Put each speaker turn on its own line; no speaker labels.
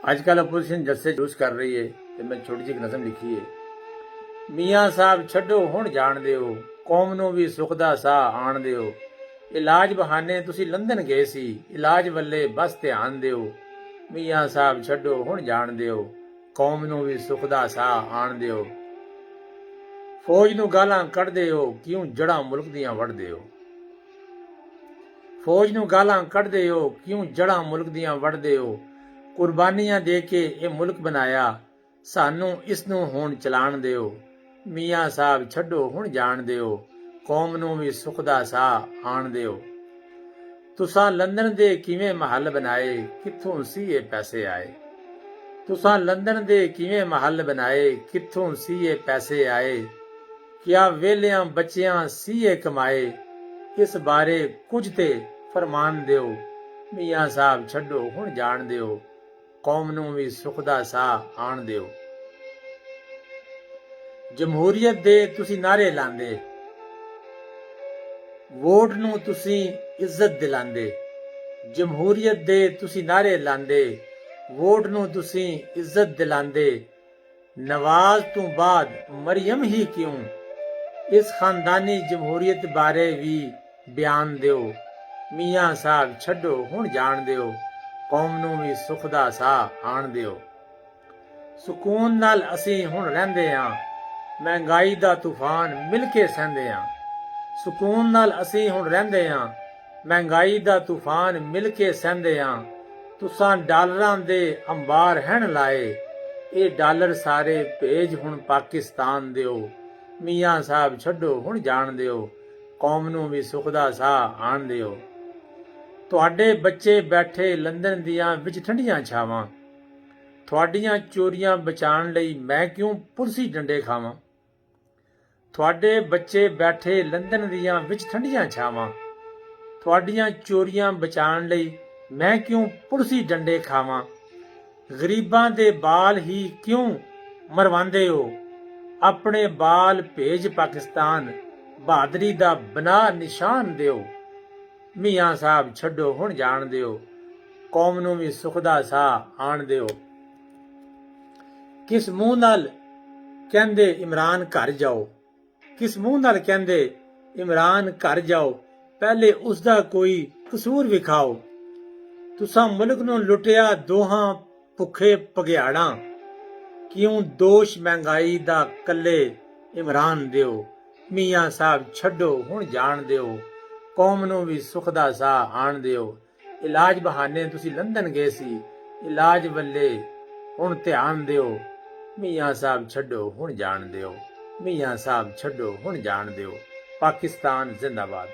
अजकल opposition जस्से juice कर रही है तो मैं छोटी जी नज़म लिखी है। ਮੀਆਂ ਸਾਹਿਬ ਛੱਡੋ ਹੁਣ ਜਾਣ ਦਿਓ, ਕੌਮ ਨੂੰ ਵੀ ਸੁੱਖ ਦਾ ਸਾਹ ਆਣ ਦਿਓ। ਇਲਾਜ ਬਹਾਨੇ ਤੁਸੀਂ ਲੰਦਨ ਗਏ ਸੀ, ਇਲਾਜ ਵੱਲੇ ਬਸ ਧਿਆਨ ਦਿਓ। ਮੀਆਂ ਸਾਹਿਬ ਛੱਡੋ ਹੁਣ ਜਾਣ ਦਿਓ, ਕੌਮ ਨੂੰ ਵੀ ਸੁੱਖ ਦਾ ਸਾਹ ਆਣ ਦਿਓ। ਫੌਜ ਨੂੰ ਗਾਲਾਂ ਕੱਢਦੇ ਹੋ, ਕਿਉਂ ਜੜ੍ਹਾਂ ਮੁਲਕ ਦੀਆਂ ਵੱਢਦੇ ਹੋ। ਫੌਜ ਨੂੰ ਗਾਲਾਂ ਕੱਢਦੇ ਹੋ, ਕਿਉਂ ਜੜ੍ਹਾਂ ਮੁਲਕ ਦੀਆਂ ਵੱਢਦੇ ਹੋ। ਕੁਰਬਾਨੀਆਂ ਦੇ ਕੇ ਇਹ ਮੁਲਕ ਬਣਾਇਆ, ਸਾਨੂੰ ਇਸ ਨੂੰ ਹੁਣ ਚਲਾਣ ਦਿਓ। ਮੀਆਂ ਸਾਹਿਬ ਛੱਡੋ ਹੁਣ ਜਾਣ ਦਿਓ, ਕੌਮ ਨੂੰ ਵੀ ਸੁੱਖ ਦਾ ਸਾਹ ਆਣ ਦਿਓ। ਤੁਸਾਂ ਲੰਦਨ ਦੇ ਕਿਵੇਂ ਮਹੱਲ ਬਣਾਏ, ਕਿੱਥੋਂ ਸੀ ਇਹ ਪੈਸੇ ਆਏ। ਤੁਸਾਂ ਲੰਦਨ ਦੇ ਕਿਵੇਂ ਮਹੱਲ ਬਣਾਏ, ਕਿੱਥੋਂ ਸੀ ਇਹ ਪੈਸੇ ਆਏ। ਕਿਆ ਵੇਲਿਆਂ ਬੱਚਿਆਂ ਸੀ ਇਹ ਕਮਾਏ, ਇਸ ਬਾਰੇ ਕੁਝ ਤੇ ਫਰਮਾਨ ਦਿਓ। ਮੀਆਂ ਸਾਹਿਬ ਛੱਡੋ ਹੁਣ ਜਾਣ ਦਿਓ, ਕੌਮ ਨੂੰ ਵੀ ਸੁੱਖ ਦਾ ਸਾਹ ਆਣ ਦਿਓ। ਜਮਹੂਰੀਅਤ ਦੇ ਤੁਸੀਂ ਨਾਰੇ ਲਾਂਦੇ, ਵੋਟ ਨੂੰ ਤੁਸੀਂ ਇੱਜ਼ਤ ਦਿਲਾਂਦੇ। ਜਮਹੂਰੀਅਤ ਦੇ ਤੁਸੀਂ ਨਾਰੇ ਲਾਂਦੇ, ਵੋਟ ਨੂੰ ਤੁਸੀਂ ਇੱਜ਼ਤ ਦਿਲਾਂਦੇ। ਨਵਾਜ਼ ਤੋਂ ਬਾਅਦ ਮਰੀਮ ਹੀ ਕਿਉਂ, ਇਸ ਖਾਨਦਾਨੀ ਜਮਹੂਰੀਅਤ ਬਾਰੇ ਵੀ ਬਿਆਨ ਦਿਓ। ਮੀਆਂ ਸਾਹਿਬ ਛੱਡੋ ਹੁਣ ਜਾਣ ਦਿਓ, ਕੌਮ ਨੂੰ ਵੀ ਸੁੱਖ ਦਾ ਸਾਹ ਆਣ ਦਿਓ। ਸਕੂਨ ਨਾਲ ਅਸੀਂ ਹੁਣ ਰਹਿੰਦੇ ਹਾਂ, ਮਹਿੰਗਾਈ ਦਾ ਤੂਫਾਨ ਮਿਲ ਕੇ ਸਹਿੰਦੇ ਹਾਂ। ਸਕੂਨ ਨਾਲ ਅਸੀਂ ਹੁਣ ਰਹਿੰਦੇ ਹਾਂ, ਮਹਿੰਗਾਈ ਦਾ ਤੂਫਾਨ ਮਿਲ ਕੇ ਸਹਿੰਦੇ ਹਾਂ। ਤੁਸਾਂ ਡਾਲਰਾਂ ਦੇ ਅੰਬਾਰ ਹੈਣ ਲਾਏ, ਇਹ ਡਾਲਰ ਸਾਰੇ ਭੇਜ ਹੁਣ ਪਾਕਿਸਤਾਨ ਦਿਓ। ਮੀਆਂ ਸਾਹਿਬ ਛੱਡੋ ਹੁਣ ਜਾਣ ਦਿਓ, ਕੌਮ ਨੂੰ ਵੀ ਸੁੱਖ ਦਾ ਸਾਹ ਆਣ ਦਿਓ। ਤੁਹਾਡੇ ਬੱਚੇ ਬੈਠੇ ਲੰਦਨ ਦੀਆਂ ਵਿੱਚ ਠੰਡੀਆਂ ਛਾਵਾਂ, ਤੁਹਾਡੀਆਂ ਚੋਰੀਆਂ ਬਚਾਉਣ ਲਈ ਮੈਂ ਕਿਉਂ ਪੁਲਸੀ ਡੰਡੇ ਖਾਵਾਂ। ਤੁਹਾਡੇ ਬੱਚੇ ਬੈਠੇ ਲੰਦਨ ਦੀਆਂ ਵਿੱਚ ਠੰਡੀਆਂ ਛਾਵਾਂ, ਤੁਹਾਡੀਆਂ ਚੋਰੀਆਂ ਬਚਾਉਣ ਲਈ ਮੈਂ ਕਿਉਂ ਪੁਲਸੀ ਡੰਡੇ ਖਾਵਾਂ। ਗਰੀਬਾਂ ਦੇ ਬਾਲ ਹੀ ਕਿਉਂ ਮਰਵਾਉਂਦੇ ਹੋ, ਆਪਣੇ ਬਾਲ ਭੇਜ ਪਾਕਿਸਤਾਨ, ਬਹਾਦਰੀ ਦਾ ਬਣਾ ਨਿਸ਼ਾਨ ਦਿਓ। ਮੀਆਂ ਸਾਹਿਬ ਛੱਡੋ ਹੁਣ ਜਾਣ ਦਿਓ, ਕੌਮ ਨੂੰ ਵੀ ਸੁੱਖ ਦਾ ਸਾਹ ਆਣ ਦਿਓ। ਕਿਸ ਮੂੰਹ ਨਾਲ ਕਹਿੰਦੇ ਇਮਰਾਨ ਘਰ ਜਾਓ, ਕਿਸ ਮੂੰਹ ਨਾਲ ਕਹਿੰਦੇ ਇਮਰਾਨ ਘਰ ਜਾਓ, ਪਹਿਲੇ ਉਸ ਦਾ ਕੋਈ ਕਸੂਰ ਵਿਖਾਓ। ਤੁਸਾਂ ਮੁਲਕ ਨੂੰ ਲੁੱਟਿਆ ਦੋਹਾਂ ਭੁੱਖੇ ਭਗਿਆੜਾਂ, ਕਿਉਂ ਦੋਸ਼ ਮਹਿੰਗਾਈ ਦਾ ਕੱਲੇ ਇਮਰਾਨ ਦਿਓ। ਮੀਆਂ ਸਾਹਿਬ ਛੱਡੋ ਹੁਣ ਜਾਣ ਦਿਓ, ਕੌਮ ਨੂੰ ਵੀ ਸੁੱਖ ਦਾ ਸਾਹ ਆਣ ਦਿਓ। ਇਲਾਜ ਬਹਾਨੇ ਤੁਸੀਂ ਲੰਦਨ ਗਏ ਸੀ, ਇਲਾਜ ਵੱਲੇ ਹੁਣ ਧਿਆਨ ਦਿਓ। ਮੀਆਂ ਸਾਹਿਬ ਛੱਡੋ ਹੁਣ ਜਾਣ ਦਿਓ, ਮੀਆਂ ਸਾਹਿਬ ਛੱਡੋ ਹੁਣ ਜਾਣ ਦਿਓ। ਪਾਕਿਸਤਾਨ ਜ਼ਿੰਦਾਬਾਦ।